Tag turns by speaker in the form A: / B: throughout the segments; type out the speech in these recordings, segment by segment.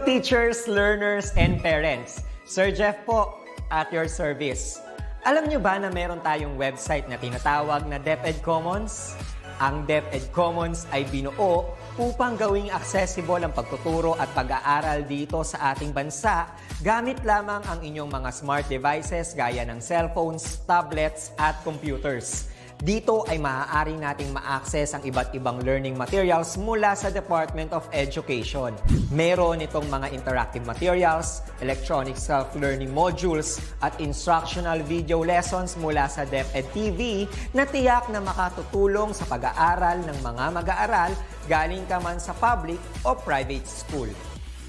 A: teachers, learners, and parents. Sir Jeff po, at your service. Alam nyo ba na meron tayong website na tinatawag na DepEd Commons? Ang DepEd Commons ay binuo upang gawing accessible ang pagtuturo at pag-aaral dito sa ating bansa gamit lamang ang inyong mga smart devices gaya ng cellphones, tablets, at computers. Dito ay maaari nating ma-access ang iba't ibang learning materials mula sa Department of Education. Meron itong mga interactive materials, electronic self-learning modules, at instructional video lessons mula sa DepEd TV na tiyak na makatutulong sa pag-aaral ng mga mag-aaral galing ka man sa public o private school.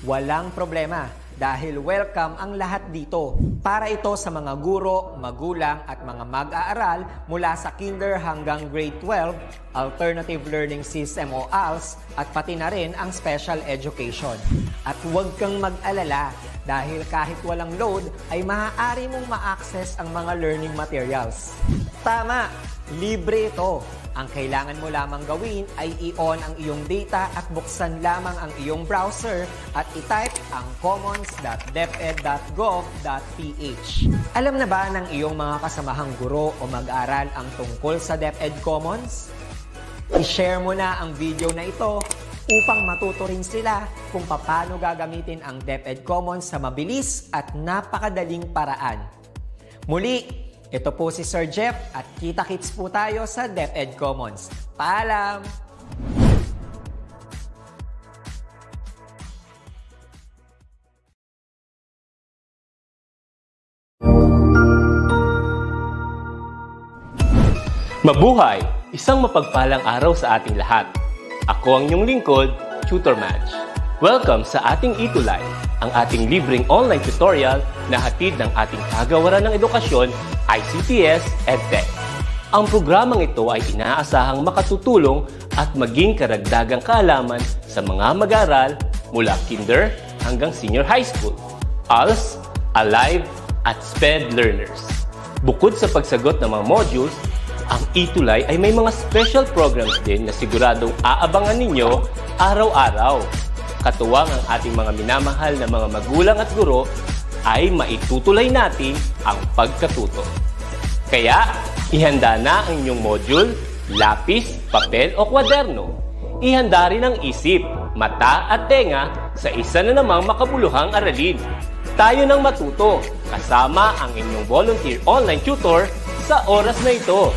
A: Walang problema dahil welcome ang lahat dito. Para ito sa mga guro, magulang at mga mag-aaral mula sa kinder hanggang grade 12, Alternative Learning System o ALS, at pati na rin ang special education. At huwag kang mag-alala dahil kahit walang load ay maaari mong ma-access ang mga learning materials. Tama! Libre ito. Ang kailangan mo lamang gawin ay i-on ang iyong data at buksan lamang ang iyong browser at i-type ang commons.deped.gov.ph. Alam na ba ng iyong mga kasamahang guro o mag-aral ang tungkol sa DepEd Commons? I-share mo na ang video na ito upang matuto rin sila kung paano gagamitin ang DepEd Commons sa mabilis at napakadaling paraan. Muli, ito po si Sir Jeff at kita-kits po tayo sa DepEd Commons. Paalam!
B: Mabuhay! Isang mapagpalang araw sa ating lahat. Ako ang inyong lingkod, Tutor Madge. Welcome sa ating Itulay, ang ating libreng online tutorial na hatid ng ating kagawaran ng edukasyon, ICTS EdTech. Ang programang ito ay inaasahang makatutulong at maging karagdagang kaalaman sa mga mag-aaral mula kinder hanggang senior high school, ALS, Alive, at SPED learners. Bukod sa pagsagot ng mga modules, ang Itulay ay may mga special programs din na siguradong aabangan ninyo araw-araw. Katuwang ang ating mga minamahal na mga magulang at guro ay maitutulay natin ang pagkatuto. Kaya, ihanda na ang inyong module, lapis, papel o kwaderno. Ihanda rin ang isip, mata at tenga sa isa na namang makabuluhang aralin. Tayo nang matuto kasama ang inyong volunteer online tutor sa oras na ito.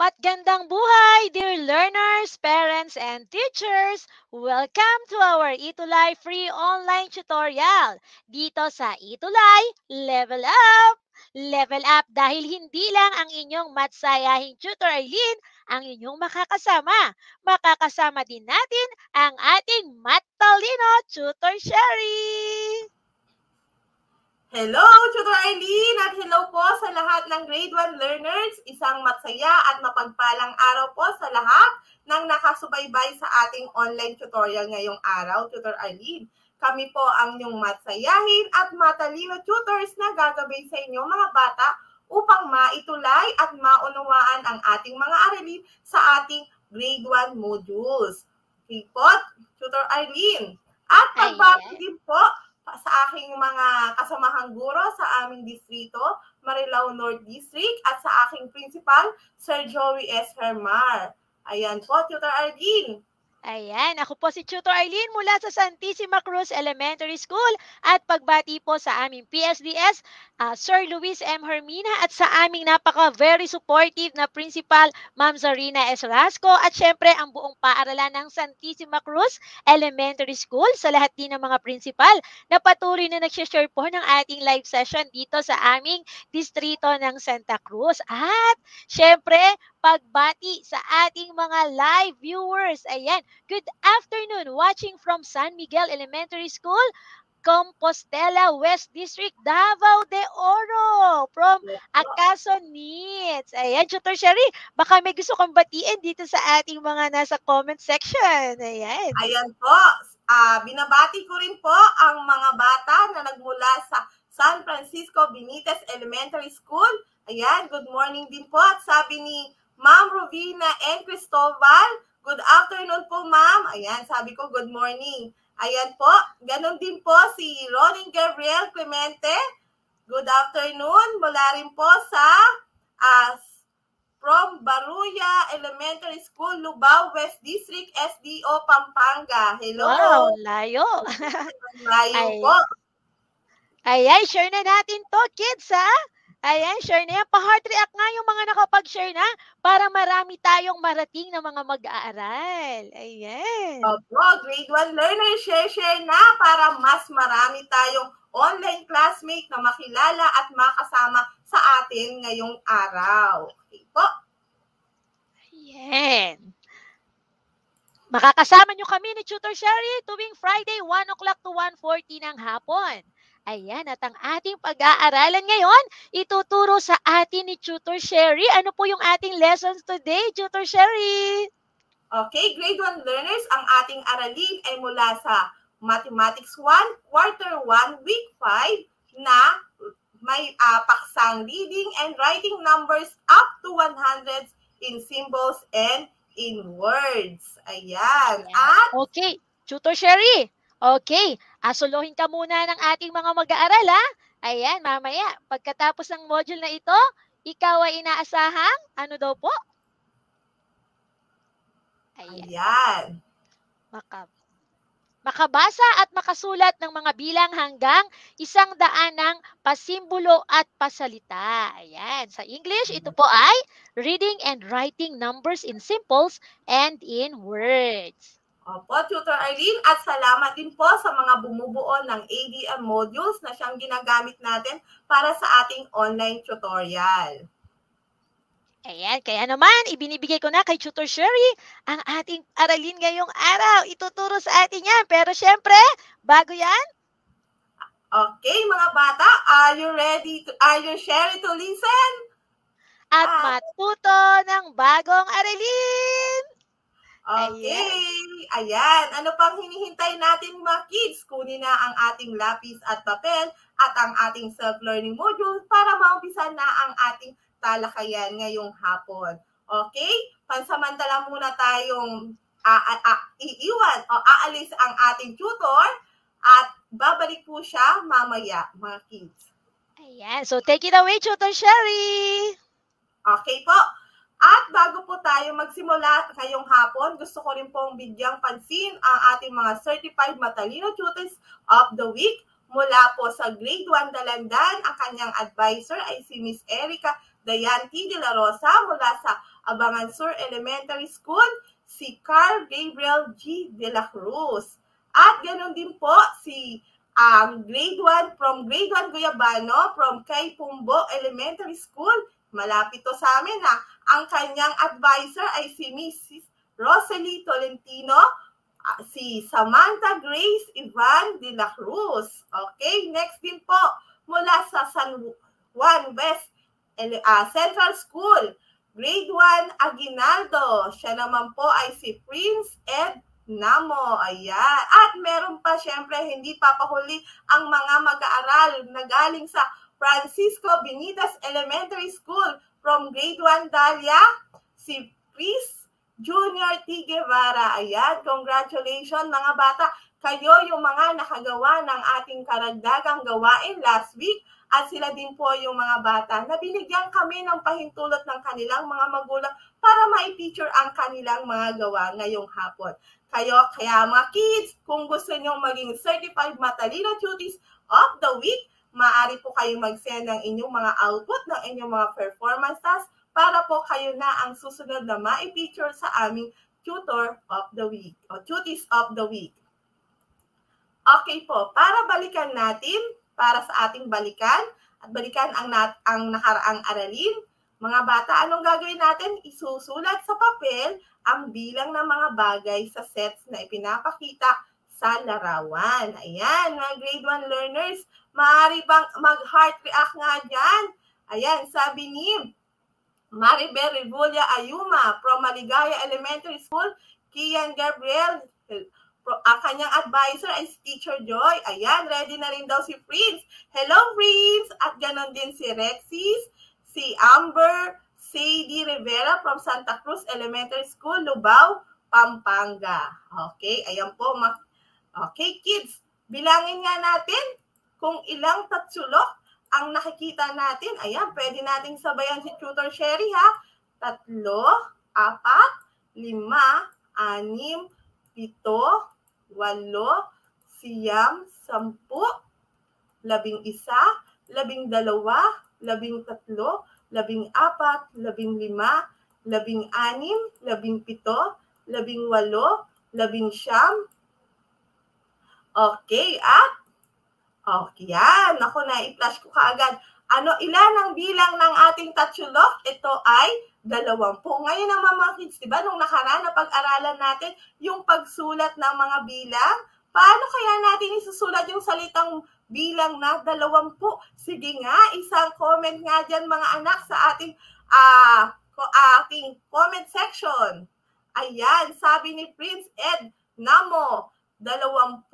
C: Magandang buhay, dear learners, parents, and teachers! Welcome to our Itulay free online tutorial. Dito sa Itulay, level up! Level up dahil hindi lang ang inyong matsayahing tutor Eileen ang inyong makakasama. Makakasama din natin ang ating matalino tutor Sherry!
D: Hello, Tutor Eileen, at hello po sa lahat ng grade 1 learners. Isang matsaya at mapagpalang araw po sa lahat ng nakasubaybay sa ating online tutorial ngayong araw, Tutor Eileen. Kami po ang inyong matsayahin at matalino tutors na gagabay sa inyo mga bata upang maitulay at maunawaan ang ating mga aralin sa ating grade 1 modules. Okay po, Tutor Eileen. At pagbati din po sa aking mga kasamahang guro sa aming distrito, Marilao North District, at sa aking principal, Sir Joey S. Hermar. Ayan po, Tutor Eileen.
C: Ayan, ako po si Tutor Eileen mula sa Santissima Cruz Elementary School at pagbati po sa aming PSDS, Sir Luis M. Hermina, at sa aming very supportive na principal, Ma'am Zarina S. Rasco, at syempre ang buong paaralan ng Santissima Cruz Elementary School, sa lahat din ng mga principal na patuloy na nagsishare po ng ating live session dito sa aming distrito ng Santa Cruz. At syempre, pagbati sa ating mga live viewers. Ayan, good afternoon, watching from San Miguel Elementary School, Compostela West District, Davao de Oro, from Acaso Needs. Ayan, Tutor Sherry, baka may gusto kang batiin dito sa ating mga nasa comment section. Ayan.
D: Ayan po, binabati ko rin po ang mga bata na nagmula sa San Francisco Benitez Elementary School, Ayan, good morning din po. At sabi ni Ma'am Rovina and Cristobal, good afternoon po, ma'am. Ayan, sabi ko, good morning. Ayan po, ganun din po si Ronin Gabriel Clemente. Good afternoon. Mula rin po sa from Baruya Elementary School, Lubao, West District, SDO, Pampanga. Hello.
C: Wow, layo.
D: Layo po.
C: Ayan, share na natin to, kids, ha? Ayan, share na yan. Pa-heart react nga yung mga nakapag-share na para marami tayong marating na mga mag-aaral. Ayan.
D: Opo, grade 1 learner, share na para mas marami tayong online classmate na makilala at makasama sa atin ngayong araw. Okay po.
C: Ayan. Makakasama nyo kami ni Tutor Sherry tuwing Friday, 1 o'clock to 1:40 ng hapon. Ayan, at ang ating pag-aaralan ngayon, ituturo sa atin ni Tutor Sherry. Ano po yung ating lessons today, Tutor Sherry?
D: Okay, grade 1 learners, ang ating aralin ay mula sa Mathematics 1, Quarter 1, Week 5 na may paksang reading and writing numbers up to 100 in symbols and in words. Ayan. At
C: okay, Tutor Sherry. Okay, asuluhin ka muna ng ating mga mag-aaral, ha? Ayan, mamaya, pagkatapos ng module na ito, ikaw ay inaasahang, ano daw po?
D: Ayan.
C: Makabasa at makasulat ng mga bilang hanggang 100 ng pasimbolo at pasalita. Ayan, sa English, ito po ay reading and writing numbers in symbols and in words.
D: Opo, Tutor Arlene, at salamat din po sa mga bumubuo ng ADM modules na siyang ginagamit natin para sa ating online tutorial.
C: Ayan, kaya naman, ibinibigay ko na kay Tutor Sherry ang ating aralin ngayong araw. Ituturo sa atin yan. Pero syempre, bago yan.
D: Okay, mga bata, are you ready? Are you ready to listen?
C: At matuto ng bagong aralin.
D: Okay, ayan. Ano pang hinihintay natin mga kids? Kunin na ang ating lapis at papel at ang ating self-learning module para maumpisa na ang ating talakayan ngayong hapon. Okay? Pansamantala muna tayong iiwan o aalis ang ating tutor at babalik po siya mamaya, mga kids.
C: Ayan. So, take it away, Tutor Sherry.
D: Okay po. At bago po tayo magsimula ngayong hapon, gusto ko rin pong bigyang pansin ang ating mga Certified Matalino Tutors of the Week. Mula po sa Grade 1 Dalandan, ang kanyang advisor ay si Miss Erica Dayanti de la Rosa. Mula sa Abangan Sur Elementary School, si Carl Gabriel G. de la Cruz. At ganoon din po si Grade 1 from Grade 1 Guyabano from kay Pumbo Elementary School. Malapit to sa amin na ang kanyang advisor ay si Mrs. Rosalie Tolentino, si Samantha Grace Ivan de la Cruz. Okay, next din po mula sa San Juan West Central School, Grade 1 Aguinaldo. Siya naman po ay si Prince Ed Namo. Ayan. At meron pa syempre hindi papahuli ang mga mag-aaral na galing sa Francisco Benidas Elementary School from Grade 1 Dahlia, si Chris Junior T. Guevara. Ayan, congratulations mga bata. Kayo yung mga nakagawa ng ating karagdagang gawain last week at sila din po yung mga bata na binigyan kami ng pahintulot ng kanilang mga magulang para ma-feature ang kanilang mga gawa ngayong hapon. Kaya mga kids, kung gusto nyo maging Certified Matalino Tutors of the Week, maaari po kayong mag-send ng inyong mga output, ng inyong mga performance tasks para po kayo na ang susunod na ma-feature sa aming Tutor of the Week o Tutors of the Week. Okay po, para balikan natin, para sa ating balikan at balikan ang nakaraang aralin, mga bata, anong gagawin natin? Isusulat sa papel ang bilang ng mga bagay sa sets na ipinapakita sa larawan. Ayan, mga grade 1 learners, maaari bang mag-heart react nga dyan? Ayan, sabi ni Maribel Rebulla Ayuma from Maligaya Elementary School, Kian Gabriel, ang kanyang advisor ay si Teacher Joy. Ayan, ready na rin daw si Prince. Hello, Prince! At ganon din si Rexis, si Amber Sadie Rivera from Santa Cruz Elementary School, Lubao, Pampanga. Okay, ayan po. Okay, kids, bilangin nga natin kung ilang tatsulok ang nakikita natin. Ayan, pwede nating sabayan si Tutor Sherry ha. 3, 4, 5, 6, 7, 8, 9, 10, 11, 12, 13, 14, 15, 16, 17, 18, 19. Okay, at okay, yan. Ako na, i-flash ko kaagad. Ilan ang bilang ng ating tatsulok? Ito ay 20. Ngayon naman mga kids, diba, nung nakaraan na pag-aralan natin yung pagsulat ng mga bilang, paano kaya natin isusulat yung salitang bilang na 20? Sige nga, isang comment nga dyan mga anak sa ating comment section. Ayan, sabi ni Prince Ed Namo, 20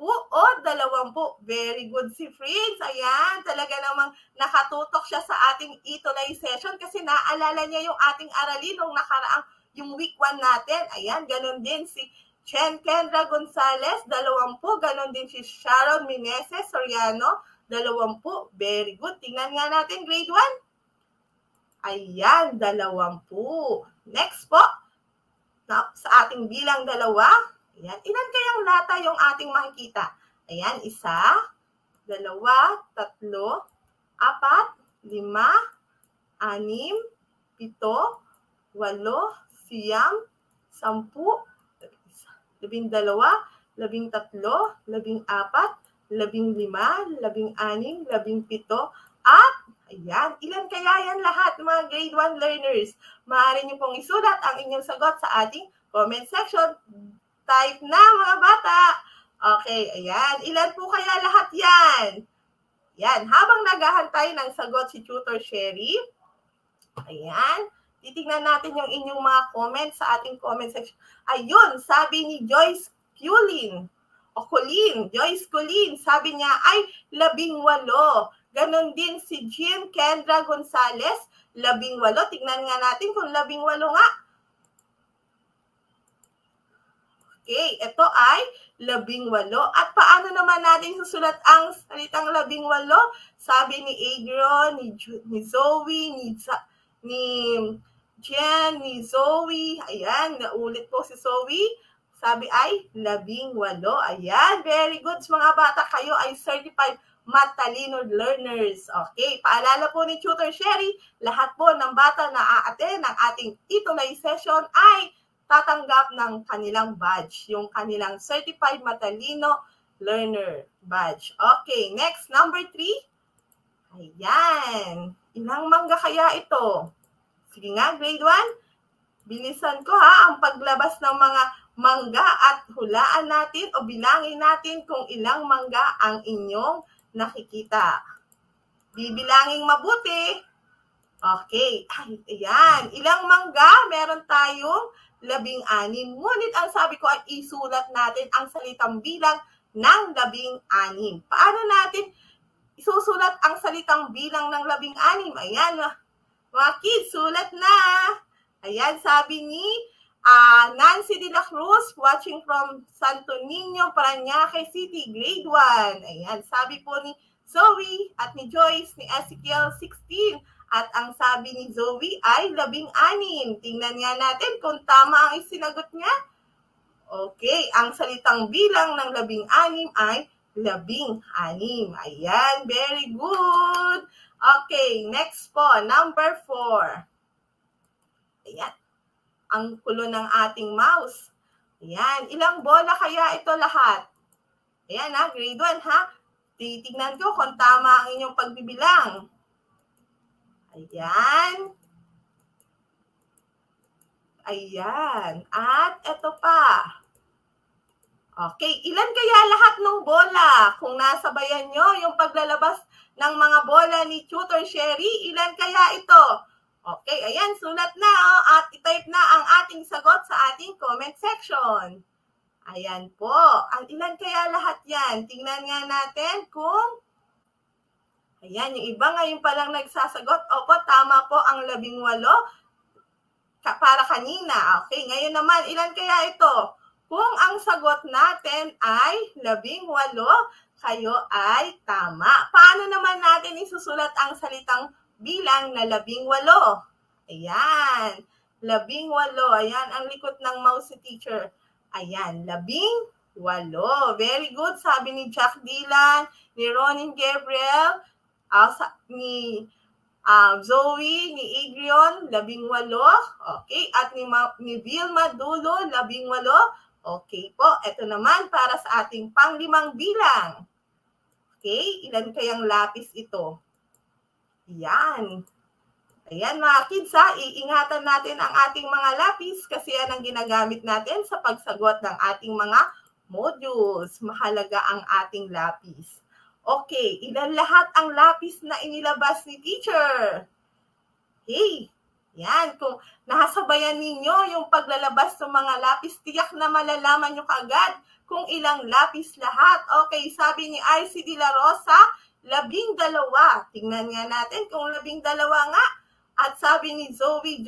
D: o 20. Very good si Prince. Ayan, talaga namang nakatutok siya sa ating Itulay session kasi naalala niya yung ating aralin nung nakaraang yung week 1 natin. Ayan, ganun din si Chen Kendra Gonzalez, 20. Ganun din si Sharon Meneses Soriano, 20. Very good. Tingnan nga natin grade 1. Ayan, 20. Next po, sa ating bilang 2. Ayan. Ilan kayang lata yung ating makikita? Ayan, 1, 2, 3, 4, 5, 6, 7, 8, 9, 10, 11, 12, 13, 14, 15, 16, 17, at ayan, ilan kaya yan lahat mga grade 1 learners? Maaari niyo pong isulat ang inyong sagot sa ating comment section. Type na mga bata. Okay, ayan. Ilan po kaya lahat yan? Yan, habang naghahantay ng sagot si Tutor Sherry, ayan, titignan natin yung inyong mga comments sa ating comment section. Ayun, sabi ni Joyce Culin, Joyce Culin, sabi niya ay 18. Ganon din si Jean Kendra Gonzalez, 18. Tignan nga natin kung 18 nga. Okay, ito ay 18. At paano naman natin susulat ang salitang 18? Sabi ni Adrian, ni Zoe, ni Jen, ni Zoe. Ayan, naulit po si Zoe. Sabi ay 18. Ayan, very good mga bata. Kayo ay certified matalino learners. Okay, paalala po ni Tutor Sherry, lahat po ng bata na a-attend ng ating Itulay session ay tatanggap ng kanilang badge, yung kanilang Certified Matalino Learner badge. Okay, next, number 3. Ayan. Ilang mangga kaya ito? Sige nga, grade 1. Bilisan ko ha, ang paglabas ng mga mangga at hulaan natin o bilangin natin kung ilang mangga ang inyong nakikita. Bibilangin mabuti. Okay, ayan. Ilang mangga? Meron tayong 16. Ngunit ang sabi ko ay isulat natin ang salitang bilang ng 16. Paano natin isusulat ang salitang bilang ng 16? Ayan, mga kids, sulat na. Ayan, sabi ni Nancy de la Cruz, watching from Santo Niño, Parañaque City, grade 1. Ayan, sabi po ni Zoe at ni Joyce, ni Ezekiel, 16. At ang sabi ni Zoe ay 16. Tingnan nga natin kung tama ang isinagot niya. Okay, ang salitang bilang ng 16 ay 16. Ayan, very good. Okay, next po, number 4. Ayan, ang kulo ng ating mouse. Ayan, ilang bola kaya ito lahat? Ayan ha, grade 1 ha. Titignan ko kung tama ang inyong pagbibilang. Ayan. Ayan. At ito pa. Okay. Ilan kaya lahat ng bola? Kung nasabayan nyo yung paglalabas ng mga bola ni Tutor Sherry, ilan kaya ito? Okay. Ayan. Sulat na. At itype na ang ating sagot sa ating comment section. Ayan po. Ang ilan kaya lahat yan? Tingnan nga natin kung Ayan, yung iba ngayon palang nagsasagot. Opo, tama po ang 18 para kanina. Okay, ngayon naman, ilan kaya ito? Kung ang sagot natin ay 18, kayo ay tama. Paano naman natin isusulat ang salitang bilang na 18? Ayan, 18. Ayan, ang likot ng mouse si teacher. Ayan, 18. Very good. Sabi ni Jack Dylan, ni Ronin Gabriel, ni Zoe, ni Adrian, 18. Okay, at ni Vilma Dulo, 18. Okay po, ito naman para sa ating pang-5 bilang. Okay, ilan kayang lapis ito? Yan. Ayan mga kids ha, iingatan natin ang ating mga lapis kasi yan ang ginagamit natin sa pagsagot ng ating mga modules. Mahalaga ang ating lapis. Okay, ilan lahat ang lapis na inilabas ni teacher? Okay, yan. Kung nasabayan ninyo yung paglalabas ng mga lapis, tiyak na malalaman nyo kaagad kung ilang lapis lahat. Okay, sabi ni RC De La Rosa, 12. Tingnan nga natin kung 12 nga. At sabi ni Zoe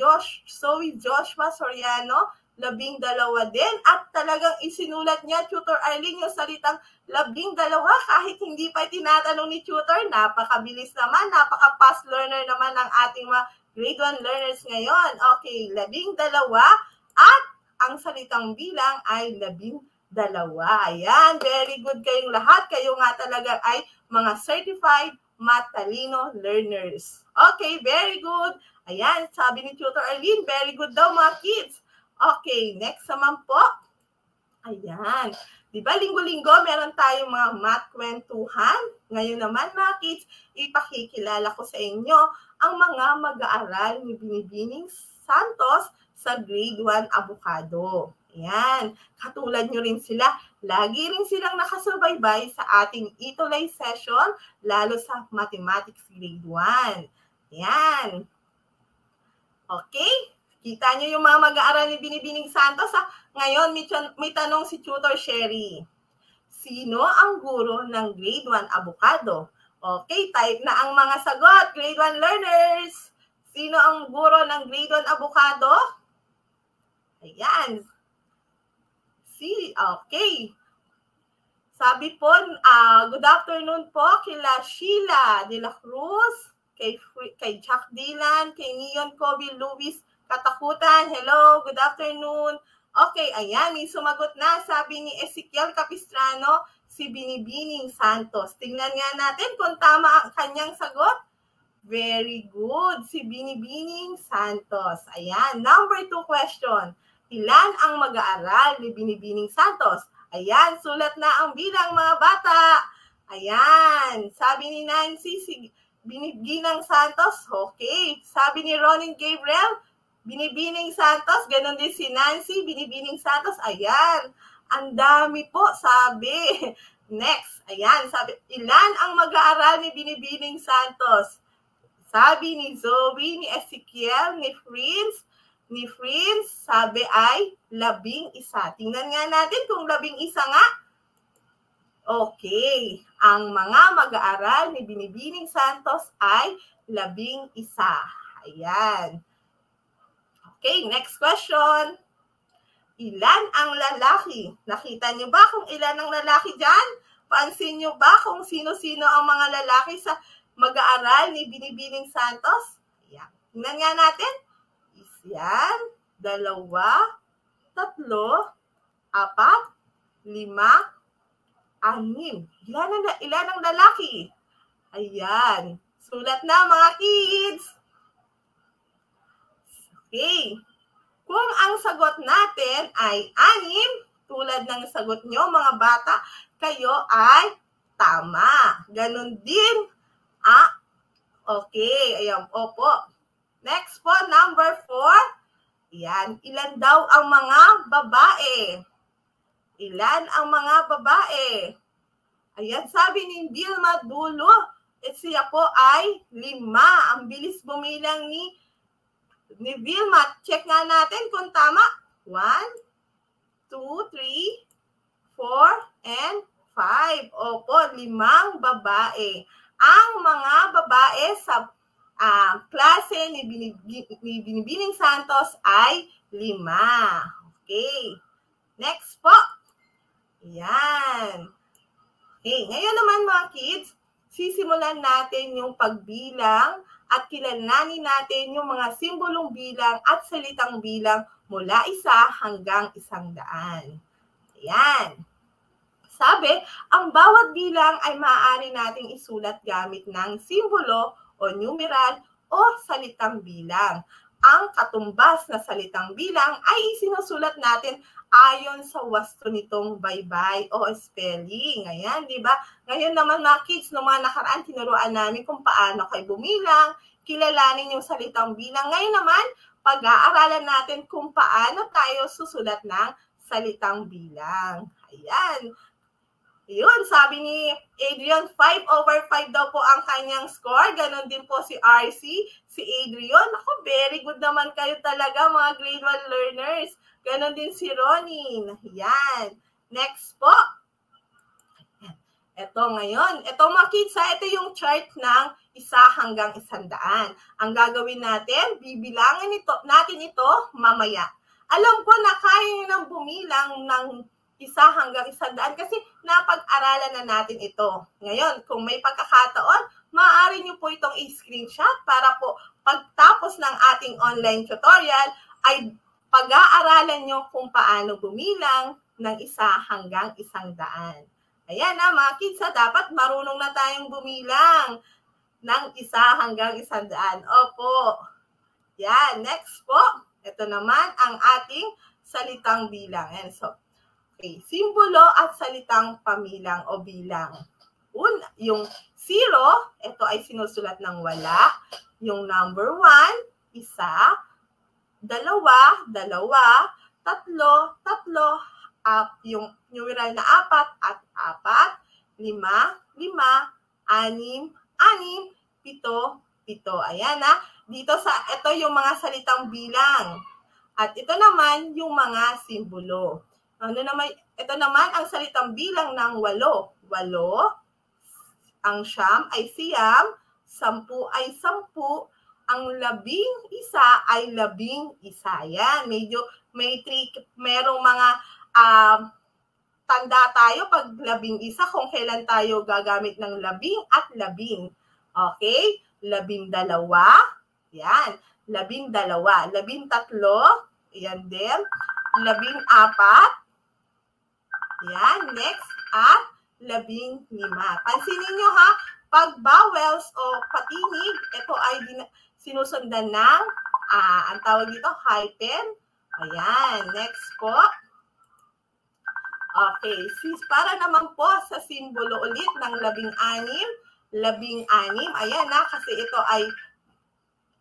D: Joshua Soriano, 12 din. At talagang isinulat niya, Tutor Arlene, yung salitang 12 kahit hindi pa tinatanong ni Tutor. Napakabilis naman, napaka-fast learner naman ng ating mga grade 1 learners ngayon. Okay, 12. At ang salitang bilang ay 12. Ayan, very good kayong lahat. Kayo nga talaga ay mga certified matalino learners. Okay, very good. Ayan, sabi ni Tutor Arlene, very good daw mga kids. Okay, next naman po. Ayan. Diba, linggo-linggo, meron tayong mga math kwentuhan. Ngayon naman mga kids, ipakikilala ko sa inyo ang mga mag-aaral ni Binibining Santos sa grade 1 Abogado. Ayan, katulad nyo rin sila. Lagi rin silang nakasubaybay sa ating Itulay session, lalo sa Mathematics grade 1. Ayan. Okay, kita nyo yung mga mag-aaral ni Binibining Santos. Ngayon, may tanong si Tutor Sherry. Sino ang guro ng grade 1 Abogado? Okay, type na ang mga sagot, grade 1 learners. Sino ang guro ng grade 1 Abogado? Ayan. Okay. Sabi po, good afternoon po kila Sheila de la Cruz, kay Jack Dylan, kay Neon Kobe Luis Katakutan. Hello, good afternoon. Okay, ayan, may sumagot na. Sabi ni Ezekiel Capistrano, si Binibining Santos. Tingnan nga natin kung tama ang kanyang sagot. Very good, si Binibining Santos. Ayan, number 2 question. Ilan ang mag-aaral ni Binibining Santos? Ayan, sulat na ang bilang mga bata. Ayan, sabi ni Nancy, si Binibining Santos. Okay, sabi ni Ronin Gabriel, Binibining Santos. Ganon din si Nancy, Binibining Santos. Ayan, ang dami po, sabi. Next, ayan, sabi, ilan ang mag-aaral ni Binibining Santos? Sabi ni Zoe, ni Ezekiel, ni Prince, sabi ay 11. Tingnan nga natin kung 11 nga. Okay, ang mga mag-aaral ni Binibining Santos ay 11. Ayan. Okay, next question. Ilan ang lalaki? Nakita niyo ba kung ilan ang lalaki dyan? Pansin niyo ba kung sino-sino ang mga lalaki sa mag-aaral ni Binibining Santos? Ayan. Tingnan nga natin. Yan, 2, 3, 4, 5, 6. Ilan ang lalaki? Ayan. Sulat na mga kids. Okay. Kung ang sagot natin ay 6, tulad ng sagot nyo mga bata, kayo ay tama. Ganon din. Okay. Ayan. Opo. Next po, number 4. Yan, ilan daw ang mga babae? Ilan ang mga babae? Ayan, sabi ni Vilma Dulo, siya po ay 5. Ang bilis bumilang ni Vilma. Check nga natin kung tama. 1, 2, 3, 4, and 5. Opo, 5 babae. ang mga babae sa klase ni Binibining Santos ay 5. Okay. Next po. Yan. Okay. Ngayon naman mga kids, sisimulan natin yung pagbilang at kilalanin natin yung mga simbolong bilang at salitang bilang mula 1 hanggang 100. Ayan. Sabi, ang bawat bilang ay maaari nating isulat gamit ng simbolo o numeral o salitang bilang. Ang katumbas na salitang bilang ay isinusulat natin ayon sa wasto nitong baybay o spelling. Ayan, di ba? Ngayon naman mga kids, noong mga nakaraan, tinuruan namin kung paano kayo bumilang, kilalanin yung salitang bilang. Ngayon naman, pag-aaralan natin kung paano tayo susulat ng salitang bilang. Ayan. Yun, sabi ni Adrian, 5/5 daw po ang kanyang score. Ganon din po si RC, si Adrian. Ako, very good naman kayo talaga mga grade 1 learners. Ganon din si Ronin. Yan. Next po. Ito ngayon. Ito mga kids, ito yung chart ng 1 hanggang 100. Ang gagawin natin, bibilangin natin ito mamaya. Alam ko na kaya nyo nang bumilang ng 1 hanggang 100 kasi napag-aralan na natin ito. Ngayon, kung may pagkakataon, maaari nyo po itong i-screenshot para po pagtapos ng ating online tutorial ay pag-aaralan nyo kung paano bumilang ng 1 hanggang 100. Ayan na mga kids, dapat marunong na tayong bumilang ng 1 hanggang 100. Opo. Yan, next po. Ito naman ang ating salitang bilang. And so, okay, simbolo at salitang pamilang o bilang. Yung 0, ito ay sinusulat ng wala. Yung number 1, 1, 2, 2, 3, 3, yung numeral na 4 at 4, 5, 5, 6, 6, 7, 7. Ayan na. Ito yung mga salitang bilang. At ito naman yung mga simbolo. Ito naman ang salitang bilang ng 8. 8, ang 9 ay 9, 10 ay 10, ang 11 ay 11. Yan, medyo may trick, merong mga tanda tayo pag 11 kung kailan tayo gagamit ng 10 at 11. Okay? 12, yan, 12, 13, yan din, 14, yan, next, at 15. Pansinin nyo ha, pag vowels o patinig, ito ay sinusundan ng, ang tawag dito, hyphen. Ayan, next po. Okay, para naman po sa simbolo ulit ng 16, ayan na, kasi ito ay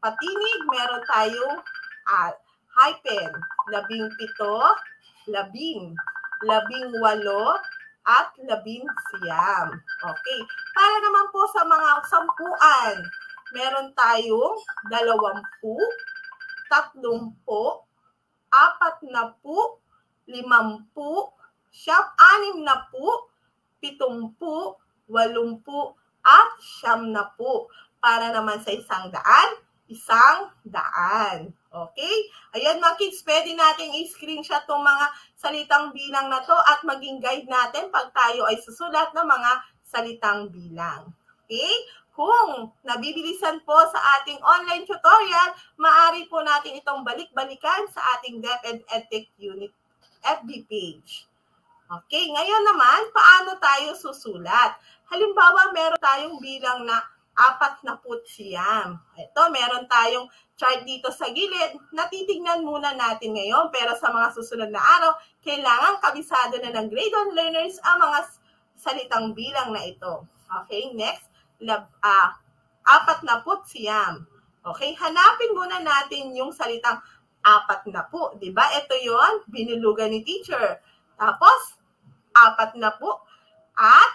D: patinig, meron tayong hyphen, 17, 10, 18, at 19. Okay. Para naman po sa mga sampuan, meron tayong 20, 30, 40, 50, 60, 70, 80, at 90. Para naman sa 100, 100. Okay? Ayan mga kids, pwede natin i-screenshot itong mga salitang bilang na to at maging guide natin pag tayo ay susulat ng mga salitang bilang. Okay? Kung nabibilisan po sa ating online tutorial, maaari po natin itong balik-balikan sa ating DepEd EdTech Unit FB page. Okay, ngayon naman, paano tayo susulat? Halimbawa, meron tayong bilang na 40. Ito, meron tayong chart dito sa gilid. Natitignan muna natin ngayon, pero sa mga susunod na araw, kailangan kabisado na ng grade 1 learners ang mga salitang bilang na ito. Okay, next, 40. Okay, hanapin muna natin yung salitang 40. Diba? Ito yon, binulugan ni teacher. Tapos, 40. At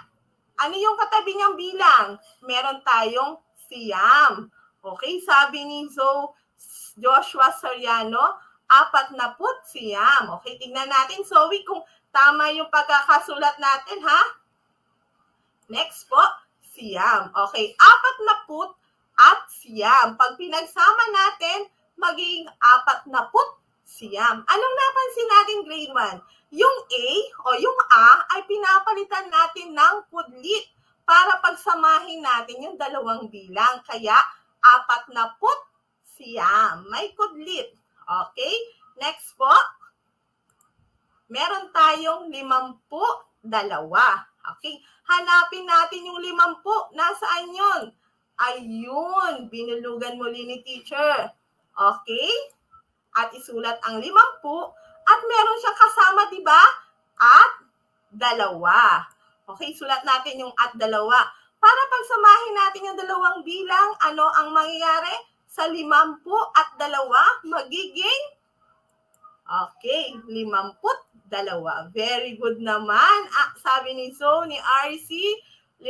D: ano yung katabi niyang bilang? Meron tayong siyam. Okay, sabi ni Joshua Soriano, 40. Okay, tingnan natin, Zoe, kung tama yung pagkakasulat natin, ha? Next po, siyam. Okay, 40 at siyam. Pag pinagsama natin, magiging 40 siyam. Anong napansin natin grade 1? Yung A o yung A ay pinapalitan natin ng kudlit para pagsamahin natin yung dalawang bilang. Kaya 40 siyam. May kudlit. Okay? Next po. Meron tayong 52. Okay? Hanapin natin yung 50. Nasaan yun? Ayun. Binulugan muli ni teacher. Okay? At isulat ang 50. At meron siyang kasama, di ba? At 2. Okay? Sulat natin yung at 2. Para pagsamahin natin yung dalawang bilang, ano ang mangyayari? Sa 50 at 2, magiging okay, 52. Very good naman. Sabi ni Zoe, ni RC, 52.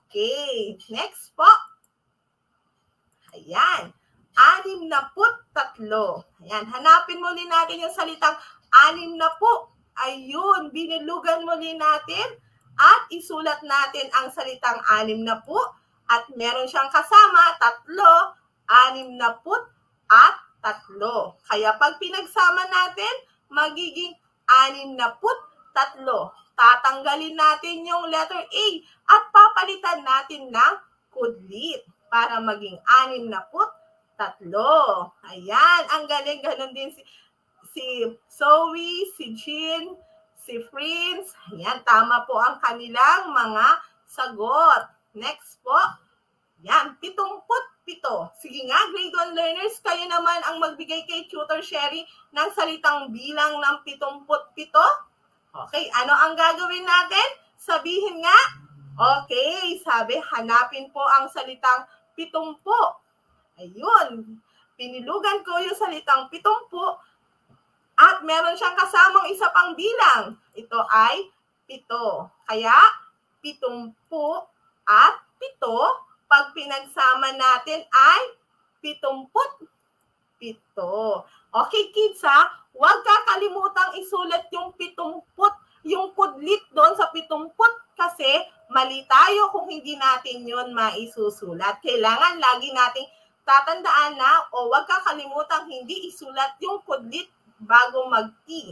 D: Okay. Next po. Ayan. 63. Ayan. Hanapin muli natin yung salitang 60. Ayun. Binilugan muli natin. At isulat natin ang salitang 60. At meron siyang kasama, 3. 60 at 3. Kaya pag pinagsama natin, magiging 63. Tatanggalin natin yung letter A at papalitan natin ng kudlit para maging 63. Ayan, ang galing. Ganon din si Zoe, si Jean, si Prince. Ayan, tama po ang kanilang mga sagot. Next po. Yan, 77. Sige nga, grade 1 learners, kayo naman ang magbigay kay Tutor Sherry ng salitang bilang ng 77. Okay, ano ang gagawin natin? Sabihin nga. Okay, sabi, hanapin po ang salitang 70. Ayun, pinilugan ko yung salitang 70 at meron siyang kasamang isa pang bilang. Ito ay 7. Kaya, 70 at 7. Pag pinagsama natin ay 77. Okay kids ha, huwag kakalimutang isulat yung 70, yung kudlit doon sa 70 kasi mali tayo kung hindi natin yun maisusulat. Kailangan lagi nating tatandaan na o huwag kakalimutang hindi isulat yung kudlit bago mag-T.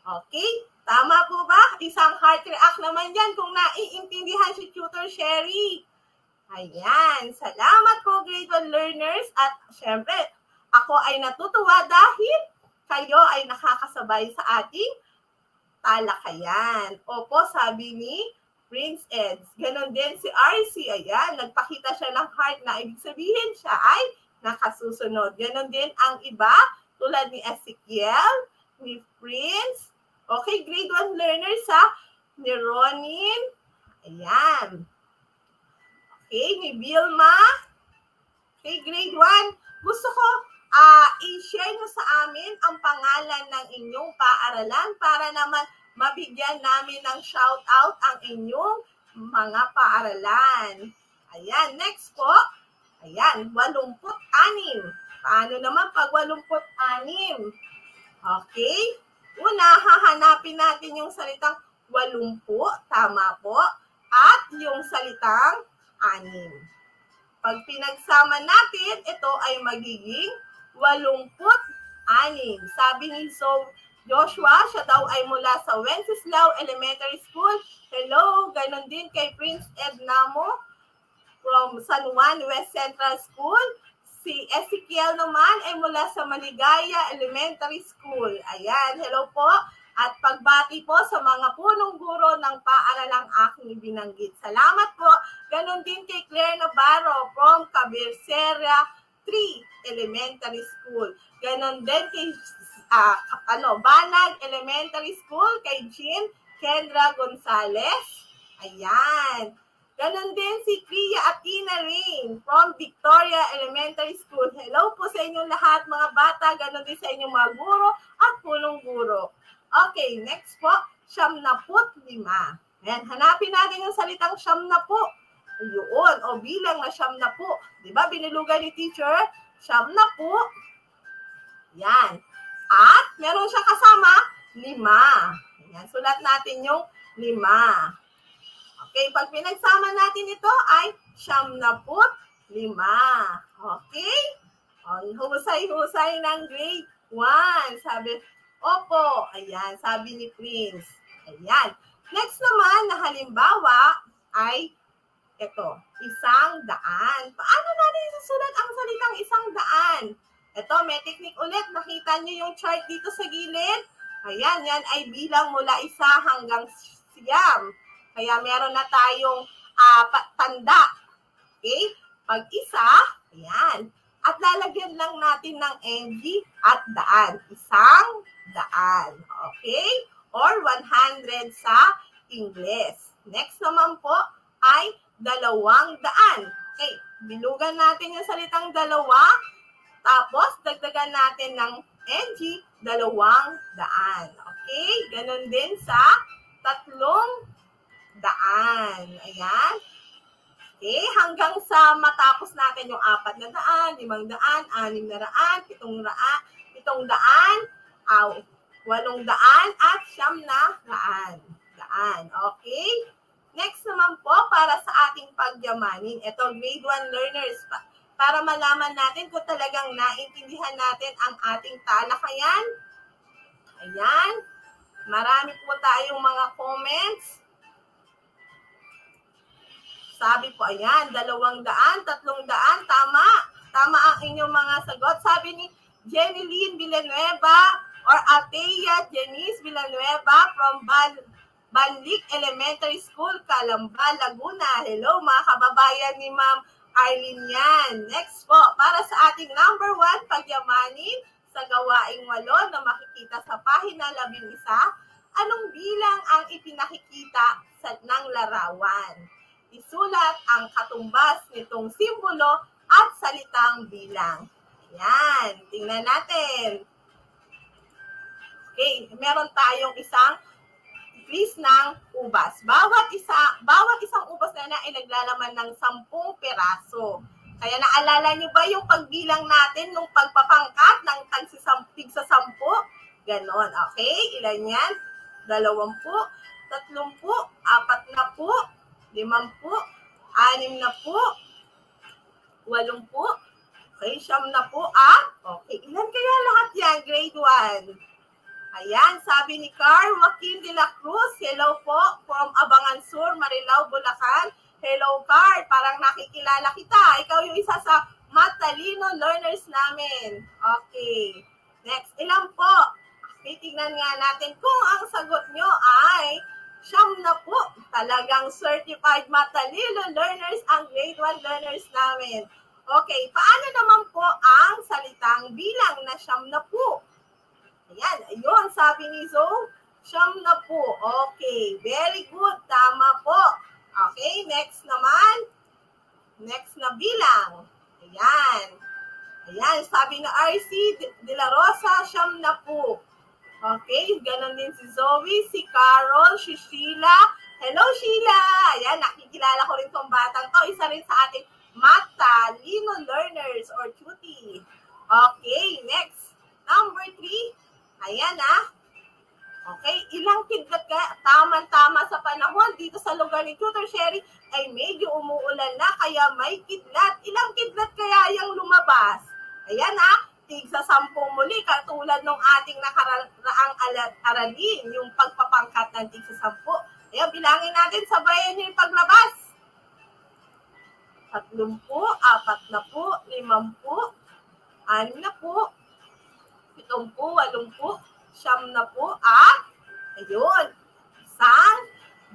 D: Okay? Tama po ba? Isang heart react naman yan kung naiintindihan si Tutor Sherry. Ayan, salamat po grade 1 learners at syempre ako ay natutuwa dahil kayo ay nakakasabay sa ating talakayan. Opo, sabi ni Prince Eds. Ganon din si RC. Ayan, nagpakita siya ng heart na ibig sabihin siya ay nakasusunod. Ganon din ang iba tulad ni Ezekiel, ni Prince. Okay, grade 1 learners ha, ni Ronin. Ayan. Okay, ni Vilma. Okay, grade 1. Gusto ko i-share nyo sa amin ang pangalan ng inyong paaralan para naman mabigyan namin ng shout-out ang inyong mga paaralan. Ayan, next po. Ayan, 86. Paano naman pag 86? Okay. Una, hahanapin natin yung salitang 80. Tama po. At yung salitang 6. Pag pinagsama natin, ito ay magiging 86. Sabi ni Joshua, siya daw ay mula sa Wenceslao Elementary School. Hello, ganon din kay Prince Ednamo from San Juan West Central School. Si Ezekiel naman ay mula sa Maligaya Elementary School. Ayan, hello po. At pagbati po sa mga punong guro ng paaralang aking binanggit. Salamat po. Ganon din kay Claire Navarro from Cabersera 3 Elementary School. Ganon din kay Banag Elementary School, kay Jean Kendra Gonzalez. Ayan. Ganon din si Kriya Atina Rain from Victoria Elementary School. Hello po sa inyong lahat mga bata. Ganon din sa inyong mga guro at punong guro. Okay, next po, 75. Ayan, hanapin natin yung salitang 70. Yun, o bilang na 70. Diba, binilugan ni teacher? 70. Yan. At, meron siya kasama, 5. Ayan, sulat natin yung 5. Okay, pag pinagsama natin ito ay 75. Okay? Ang husay-husay ng grade 1. Sabi, opo. Ayan, sabi ni Prince. Ayan. Next naman na halimbawa ay ito, 100. Paano natin isusulat ang salitang 100? Ito, may technique ulit. Nakita niyo yung chart dito sa gilid? Ayan, yan ay bilang mula 1 hanggang 9. Kaya meron na tayong tanda. Okay? Pag 1, ayan. At lalagyan lang natin ng NG at daan. 100. Okay? Or 100 sa English. Next naman po ay 200. Okay, bilugan natin yung salitang 2. Tapos, dagdagan natin ng NG, 200. Okay, ganun din sa 300. Ayan. Okay, hanggang sa matapos natin yung 400, 500, 600, 700, 800, 800, at 900. Okay? Next naman po, para sa ating pagyamanin, ito, grade 1 learners, para malaman natin kung talagang naintindihan natin ang ating talakayan. Ayan. Marami po tayong mga comments. Sabi po, ayan, 200, 300, tama. Tama ang inyong mga sagot. Sabi ni Jeneline Villanueva or Ateya Jenice Villanueva from Banlik Elementary School, Calamba, Laguna. Hello, mga kababayan ni Ma'am Arlene yan. Next po, para sa ating number 1, pagyamanin sa gawaing 8 na makikita sa pahina 11, anong bilang ang ipinakikita ng larawan? Isulat ang katumbas nitong simbolo at salitang bilang. Ayan, tingnan natin. Okay, meron tayong isang piece ng ubas. Bawat isang ubas na ay naglalaman ng 10 peraso. Kaya naalala niyo ba yung pagbilang natin nung pagpapangkat ng tig sa 10? Ganon, okay? Ilan yan? 20, 30, 40, 50, 60, 80, 80, okay, 90, okay. Ilan kaya lahat yan? Grade 1. Ayan, sabi ni Carl Joaquin de la Cruz, hello po, from Abangan Sur, Marilao, Bulacan. Hello, Carl, parang nakikilala kita. Ikaw yung isa sa matalino learners namin. Okay. Next, ilan po? Titignan nga natin kung ang sagot nyo ay 90. Talagang certified matalino learners ang grade 1 learners namin. Okay, paano naman po ang salitang bilang na 90? Ayan, ayun, sabi ni Zoe, 90. Okay, very good, tama po. Okay, next naman. Next na bilang. Ayan. Ayan, sabi na RC de la Rosa, 90. Okay, ganon din si Zoe, si Carol, si Sheila. Hello, Sheila! Ayan, nakikilala ko rin itong batang to. Isa rin sa ating matalino learners or cutie. Okay, next. Number 3. Ayan Okay, ilang kidlat kaya? Tama-tama sa panahon dito sa lugar ni Tutor Sherry ay medyo umuulan na kaya may kidlat. Ilang kidlat kaya yung lumabas? Ayan tig sa 10 muli katulad ng ating nakaraang aralin, yung pagpapangkat ng tig sa 10. Ayan, bilangin natin, sabayan niyo yung paglabas. 30, 40, 50, 60, 70, 80, 90, at ayun, 100.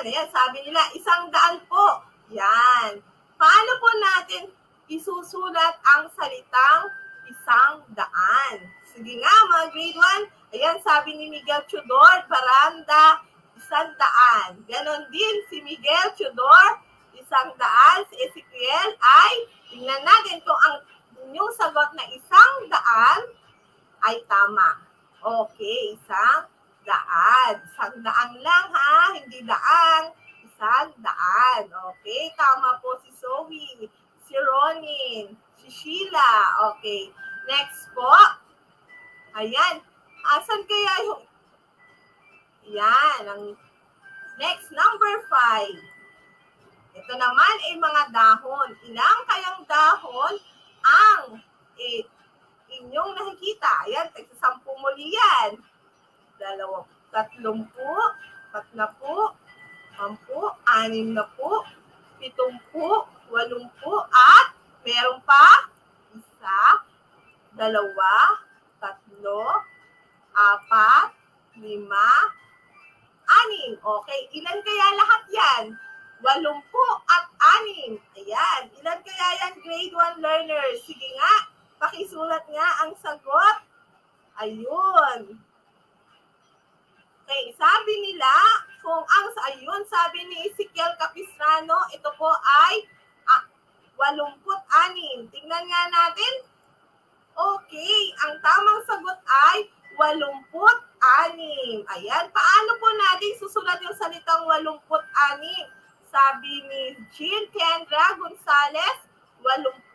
D: Ayan, sabi nila, 100 po. Yan. Paano po natin isusulat ang salitang 100? Sige nga, mga grade 1. Ayan, sabi ni Miguel Chudor, Baranda, 100. Ganon din si Miguel Chudor, 100. Si Ezekiel ay, tingnan natin kung ang inyong sagot na 100 ay tama. Okay, 100. 100 lang hindi daang. 100. Okay, tama po si Zoe, si Ronin, si Sheila. Okay, next po. Ayan, asan kaya yung... Yan, Next, number 5. Ito naman ay mga dahon. Ilang kayang dahon ang inyong nakikita? Ayan, tagsasampu muli yan. 20, 30, 40, 10, 60, 70, 80, at meron pa 1, 2, 3, 4, 5, 6, 6. Okay, ilan kaya lahat yan? 86. Ayan, ilan kaya yan grade 1 learners? Sige nga, pakisulat nga ang sagot. Ayun. Okay, sabi nila, sabi ni Ezekiel Capistrano, ito po ay 86. Tingnan nga natin. Okay, ang tamang sagot ay 86. Ayan, paano po natin susulat yung salitang 86? Sabi ni Jill Kendra Gonzalez, 86.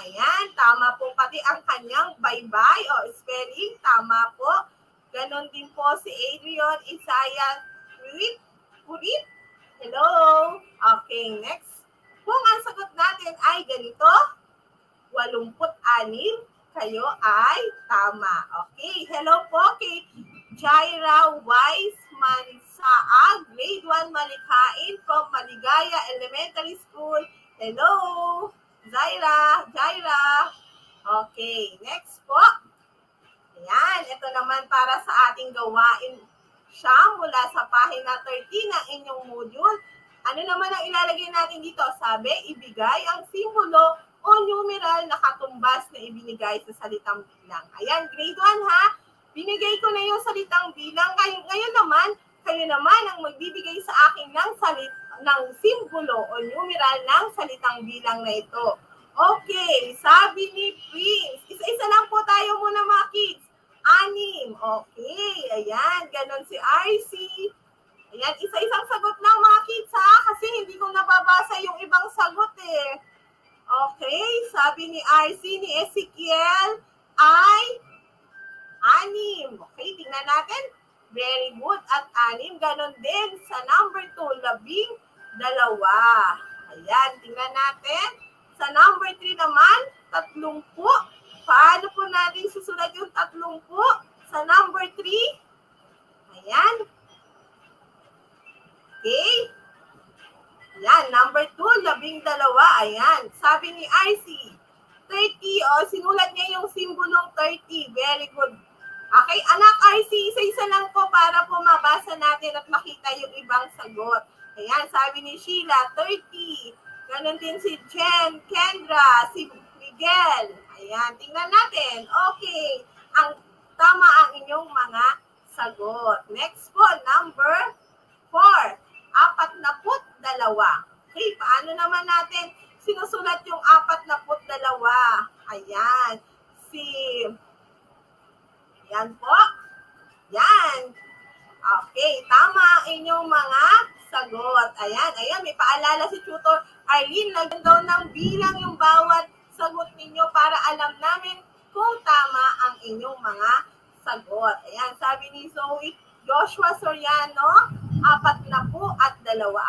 D: Ayan, tama po pati ang kanyang bye-bye o spelling, tama po. Ganon din po si Adrian Isaiah Purit. Hello. Okay, next. Kung ang sagot natin ay ganito, 86, kayo ay tama. Okay, hello po kay Jaira Wiseman Saag, grade 1 Malikhain from Maligaya Elementary School. Hello, Jaira. Okay, next po. Ayan, ito naman para sa ating gawain siya mula sa pahina 13 ng inyong module. Ano naman ang ilalagay natin dito? Sabi, ibigay ang simbolo o numeral na katumbas na ibinigay sa salitang bilang. Ayan, grade 1 ha. Binigay ko na yung salitang bilang. Kayo naman ang magbibigay sa akin ng simbolo o numeral ng salitang bilang na ito. Okay, sabi ni Prince. Isa-isa lang po tayo muna mga kids. 6. Okay, ayan. Ganon si RC. Ayan, isa-isang sagot lang mga kids ha. Kasi hindi ko nababasa yung ibang sagot eh. Okay, sabi ni RC ni Ezekiel ay 6. Okay, tingnan natin. Very good. At 6. Ganon din sa number 2, 12. Ayan, tingnan natin. Sa number 3 naman, 30. Paano po natin susulat yung 30? Sa number 3, ayan. Okay. Ayan, number 2, 12. Ayan, sabi ni RC, 30. Sinulat niya yung simbolong 30. Very good. Okay, anak RC, isa-isa lang po para po mabasa natin at makita yung ibang sagot. Ayan, sabi ni Sheila, 30. Ganon din si Jen, Kendra, si Miguel. Ayan, tingnan natin. Okay, tama ang inyong mga sagot. Next po, number 4, 42. Okay, paano naman natin sinusulat yung 42? Ayan, yan po. Yan. Okay, tama ang inyong mga sagot. Ayan, may paalala si Tutor Arlene. Lagyan daw ng bilang yung bawat sagot ninyo para alam namin kung tama ang inyong mga sagot. Ayan, sabi ni Zoe Joshua Soriano, 42. 42.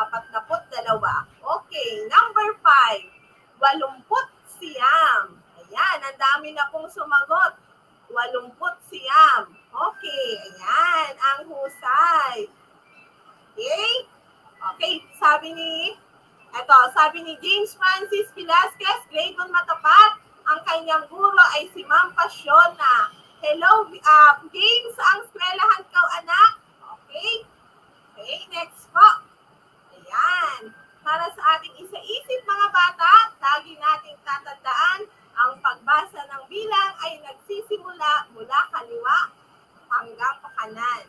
D: Okay, number 5, 80. Ayan, ang dami na pong sumagot. 80. Okay, ayan, ang husay. Okay, sabi ni James Francis Velasquez, grade 1 Matapat, ang kanyang guro ay si Ma'am Pasiona. Hello, James, ang eskwelahan ka, anak. Okay, next po. Ayan, para sa ating isa-isip mga bata, lagi nating tatandaan, ang pagbasa ng bilang ay nagsisimula mula kaliwa hanggang kanan.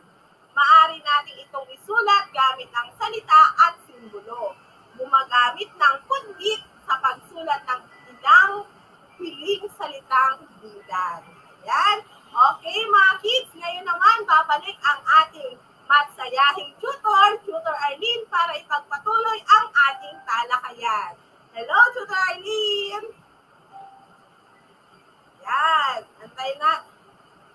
D: Maaari natin itong isulat gamit ang salita at simbolo. Gumagamit ng kundit sa pagsulat ng ilang piling salitang bilang. Yan. Okay mga kids, ngayon naman babalik ang ating matsayahing Tutor Arlene, para ipagpatuloy ang ating talakayan. Hello, Tutor Arlene! Yan, antay na.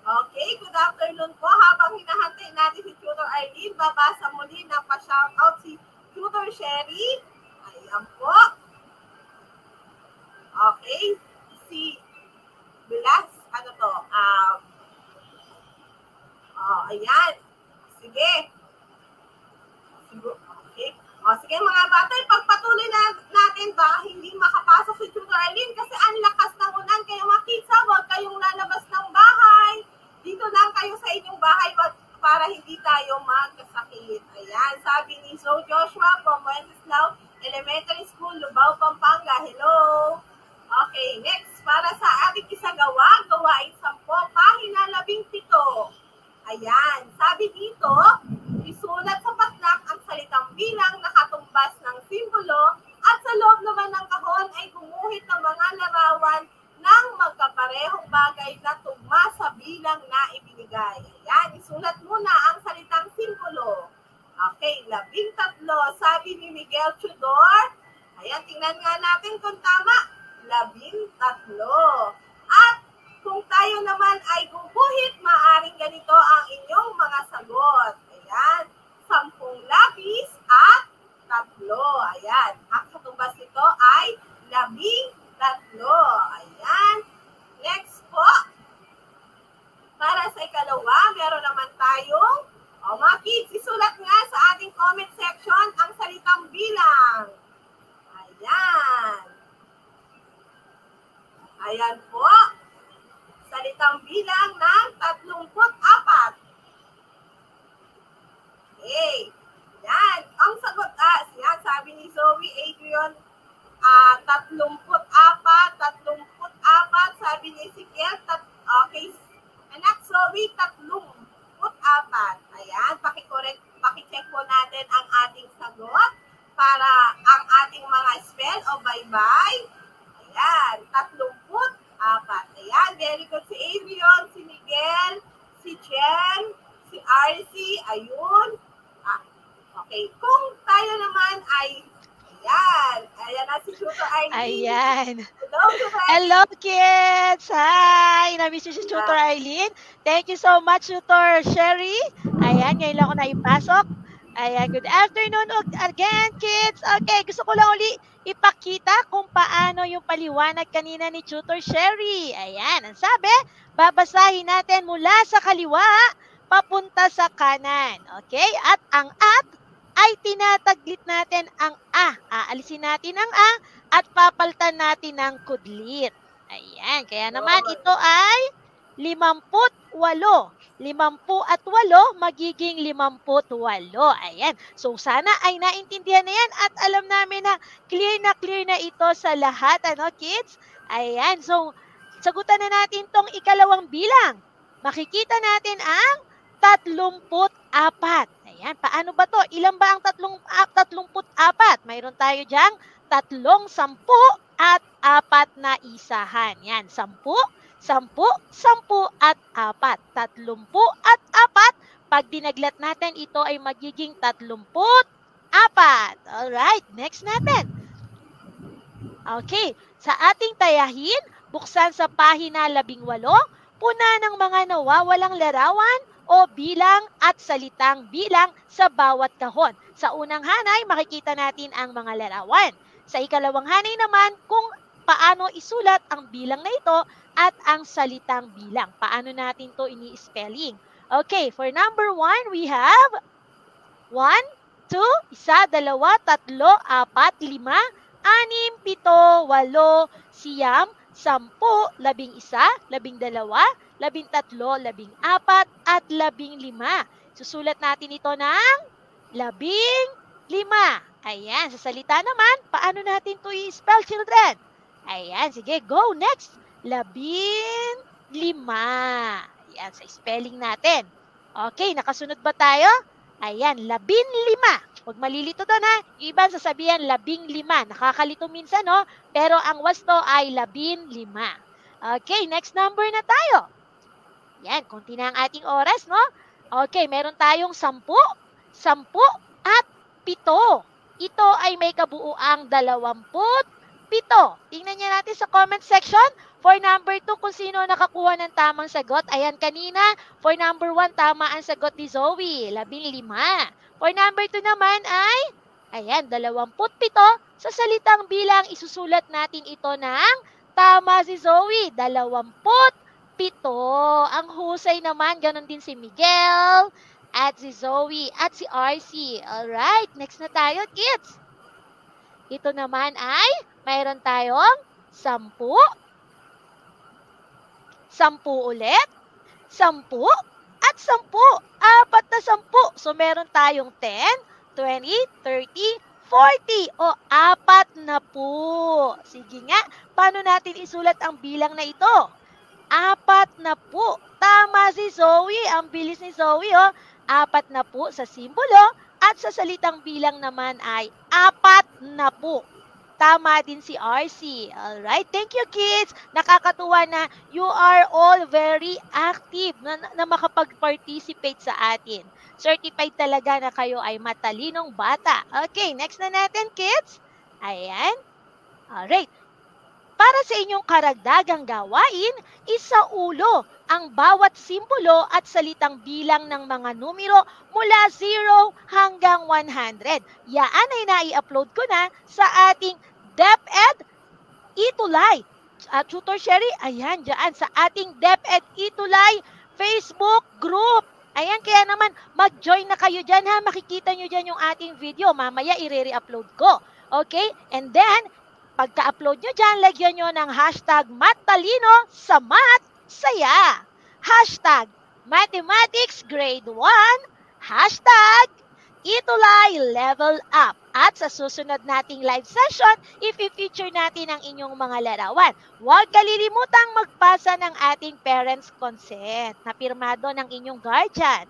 D: Okay, good afternoon po. Habang hinahantay natin si Tutor Arlene, babasa muli natin na pa-shoutout si Tutor Sherry. Ayan po. Okay. Si Bilas, ano to? Ayan. Sige. Okay. Sige mga bata, pagpatuloy natin ba hindi makapasok si Tutor Arlene kasi ang lakas ng ulan. Kaya mga kids, huwag kayong lalabas ng bahay. Dito lang kayo sa inyong bahay para hindi tayo magkasakit. Ayan, sabi ni Zoe Joshua from Wenceslao Elementary School, Lubao, Pampanga. Hello! Okay, next, para sa ating isagawa, gawain 10, pahina 17. Ayan, sabi dito, isulat sa patlak ang salitang bilang nakatumbas ng simbolo at sa loob naman ng kahon ay gumuhit ng mga larawan ng magkaparehong bagay na tugma sa bilang na ibinigay. Ayan, isulat muna ang salitang simbolo. Okay, 13. Sabi ni Miguel Tudor. Ayan, tingnan nga natin kung tama. 13. At kung tayo naman ay guguhit, maaring ganito ang inyong mga sagot. Ayan, 10 lapis at 3. Ayan, ang katumbas nito ay 13. Ayan. Next po. Para sa ikalawa, meron naman tayong, mga kids, isulat nga sa ating comment section ang salitang bilang. Ayan. Ayan po. Salitang bilang ng 34. Okay. Yan. Ang sagot, sabi ni Zoe Adrian, 34. Sabi ni Ezekiel, okay. Anak, Zoe, 34. Ayan, pakicheck po natin ang ating sagot para ang ating mga spell o bye-bye. Ayan, 34. Ayan, very good. Si Adrian, si Miguel, si Jen, si RC, ayun. Okay, kung tayo naman ay, ayan na si Tutor Arlene.
C: Ayan.
D: Hello, Tutor Arlene.
C: Hello, kids! Hi! Na-miss you si Tutor Arlene. Thank you so much, Tutor Sherry. Ayan, ngayon lang ako naipasok. Ayan, good afternoon again, kids. Okay, gusto ko lang uli ipakita kung paano yung paliwanag kanina ni Tutor Sherry. Ayan, ang sabi, babasahin natin mula sa kaliwa papunta sa kanan. Okay? At ang at ay tinataglit natin ang a. Aalisin natin ang a at papalitan natin ng kudlit. Ayan. Kaya naman ito ay 58. 58 magiging 58. Ayan. So sana ay naintindihan na yan at alam namin na clear na ito sa lahat. Ano, kids? Ayan. So sagutan na natin tong ikalawang bilang. Makikita natin ang 34. Ayan, paano ba to? Ilan ba ang 34? Mayroon tayo diyang 3 10 at 4 na isahan. Yan, 10, 10, 10 at 4. 30 at 4. Pag dinaglat natin, ito ay magiging 34. Alright, next natin. Okay, sa ating tayahin, buksan sa pahina 18, puna ng mga nawawalang larawan o bilang at salitang bilang sa bawat kahon. Sa unang hanay, makikita natin ang mga larawan. Sa ikalawang hanay naman, kung paano isulat ang bilang na ito at ang salitang bilang. Paano natin to ini-spelling. Okay, for number 1, we have 1, 2, 1, 2, 3, 4, 5, 6, 7, 8, 9, 10, 11, 10, 11, 13, 14, at 15. Susulat natin ito ng 15. Ayan, sa salita naman, paano natin ito i-spell, children? Ayan, sige, go, next. 15. Ayan, sa spelling natin. Okay, nakasunod ba tayo? Ayan, 15. Huwag malilito doon, ha? Yung iba sasabihan 15. Nakakalito minsan, no? Pero ang wasto ay 15. Okay, next number na tayo. Yan, konti na ang ating oras, no? Okay, meron tayong 10, 10 at 7. Ito ay may kabuuang 27. Tingnan niya natin sa comment section For number 2, kung sino nakakuha ng tamang sagot. Ayan, kanina, for number 1, tama ang sagot ni Zoe, 15. For number 2 naman ay, ayan, 27. Sa salitang bilang, isusulat natin ito ng tama si Zoe, 27. Ang husay naman, ganun din si Miguel, at si Zoe, at si RC. Alright, next na tayo, kids. Ito naman ay, mayroon tayong 10, 10 ulit, 10, at 10. 4 na 10. So, meron tayong 10, 20, 30, 40. O, 4 na po. Sige nga, paano natin isulat ang bilang na ito? 4 na po. Tama si Zoe. Ang bilis ni Zoe, oh. 4 na po sa simbolo at sa salitang bilang naman ay 4 na po. Tama din si RC. Alright, thank you kids. Nakakatuwa na you are all very active na makapag-participate sa atin. Certified talaga na kayo ay matalinong bata. Okay, next na natin kids. Ayan. Alright. Para sa inyong karagdagang gawain, isaulo ang bawat simbolo at salitang bilang ng mga numero mula 0 hanggang 100. Yaan ay nai-upload ko na sa ating DepEd Itulay. Tutor Sherry, ayan, dyan sa ating DepEd Itulay Facebook group. Ayan, kaya naman mag-join na kayo dyan ha. Makikita nyo dyan yung ating video. Mamaya i-re-upload ko. Okay? And then, pagka-upload nyo dyan, lagyan nyo ng hashtag Matalino sa Math Saya. Hashtag Mathematics Grade 1. Hashtag Itulay Level Up. At sa susunod nating live session, i-feature natin ang inyong mga larawan. Huwag kalilimutang magpasa ng ating parents' consent na pirmado ng inyong guardian.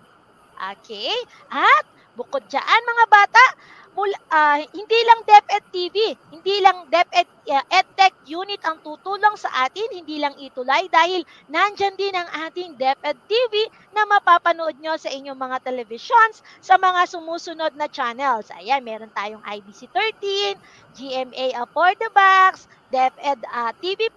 C: Okay? At bukod dyan mga bata, hindi lang DepEd TV, hindi lang DepEd EdTech Unit ang tutulong sa atin, hindi lang Itulay dahil nandyan din ang ating DepEd TV na mapapanood nyo sa inyong mga televisions sa mga sumusunod na channels. Ayan, meron tayong IBC 13, GMA For the Box, DepEd TV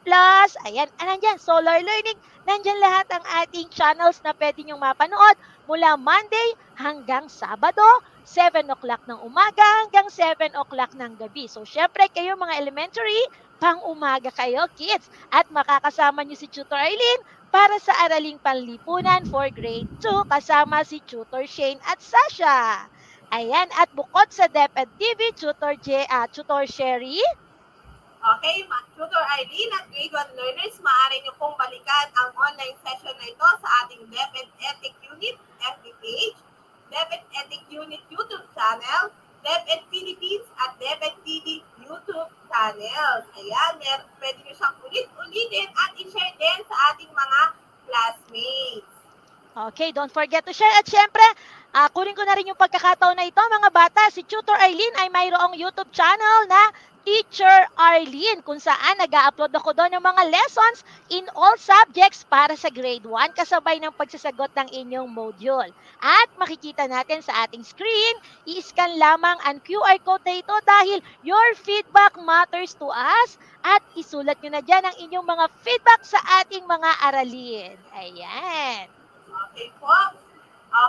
C: Plus, ayan, nandyan, Solar Learning, nandyan lahat ang ating channels na pwede nyong mapanood mula Monday hanggang Sabado, 7 o'clock ng umaga hanggang 7 o'clock ng gabi. So, syempre, kayo mga elementary, pang umaga kayo, kids. At makakasama nyo si Tutor Eileen para sa Araling Panlipunan for Grade 2 kasama si Tutor Shane at Sasha. Ayan, at bukod sa DepEd TV, Tutor Sherry.
D: Okay, Tutor Eileen at Grade 1 learners, maaari nyo pong balikan ang online session na ito sa ating DepEd EdTech Unit FB page, DepEd EdTech Unit YouTube channel, DepEd Philippines at DepEd TV YouTube channels. Ayan, pwede nyo siyang ulit-ulitin at i-share din sa ating mga classmates.
C: Okay, don't forget to share. At syempre, kunin ko na rin yung pagkakataon na ito, mga bata. Si Tutor Eileen ay mayroong YouTube channel na Teacher Arlene, kung saan nag-upload ako doon ng mga lessons in all subjects para sa grade 1, kasabay ng pagsasagot ng inyong module. At makikita natin sa ating screen, i-scan lamang ang QR code na ito dahil your feedback matters to us at isulat nyo na dyan ang inyong mga feedback sa ating mga aralin. Ayan.
D: Okay po.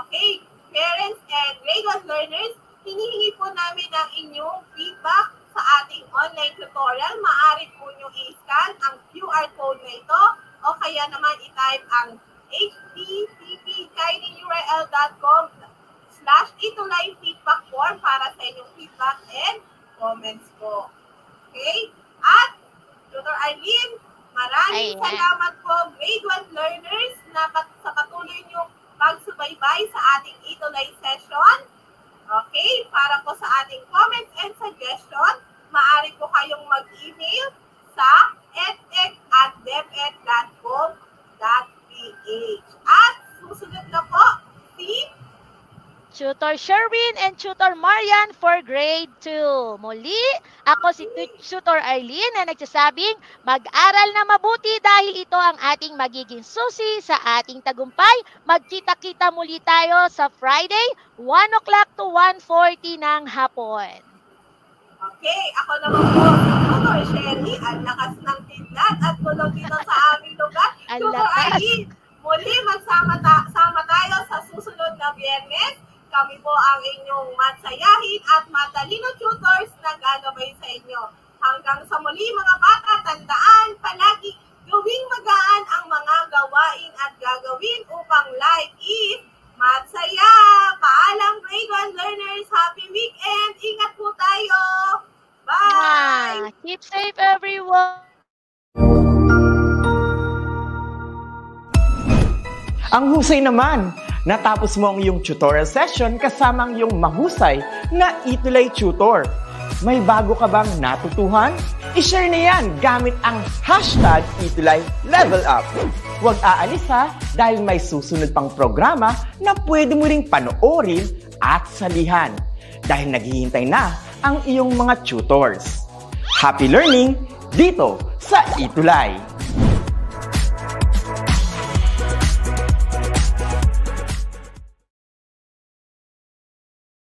D: Okay, parents and grade 1 learners, hinihingi po namin ang inyong feedback sa ating online tutorial. Maaari po nyo i-scan ang QR code na ito o kaya naman i-type ang http://itulay feedback form para sa inyong feedback and comments po. Okay? At Tutor Eileen, maraming salamat po grade 1 learners na sa patuloy nyo pagsubaybay sa ating Itulay session. Okay? Para po sa ating comments and suggestion, maaari po kayong mag-email sa edtech@deped.com.ph. At susunod na po si
C: Tutor Sherwin and Tutor Marian for Grade 2. Muli, ako si Tutor Eileen na nagsasabing mag-aral na mabuti dahil ito ang ating magiging susi sa ating tagumpay. Magkita-kita muli tayo sa Friday, 1 o'clock to 1:40 ng hapon.
D: Okay, ako naman po si Tutor Sherry, ang lakas ng bigat at gulo dito sa aming lugar.
C: Ang
D: Tutor
C: lakas.
D: Arlene, muli magsama tayo sa susunod na Biyernes. Kami po ang inyong matsayahin at matalino tutors na gagabay sa inyo. Hanggang sa muli mga bata, tandaan palagi gawing magaan ang mga gawain at gagawin upang life is matsaya. Paalam grade 1 learners, happy weekend! Ingat po tayo! Bye!
C: Keep safe, everyone!
E: Ang husay naman! Natapos mo ang iyong tutorial session kasama ang iyong mahusay na Itulay Tutor. May bago ka bang natutuhan? I-share na yan gamit ang hashtag Itulay Level Up. Huwag aalis ha, dahil may susunod pang programa na pwede mo ring panoorin at salihan. Dahil naghihintay na ang iyong mga tutors. Happy learning dito sa Itulay!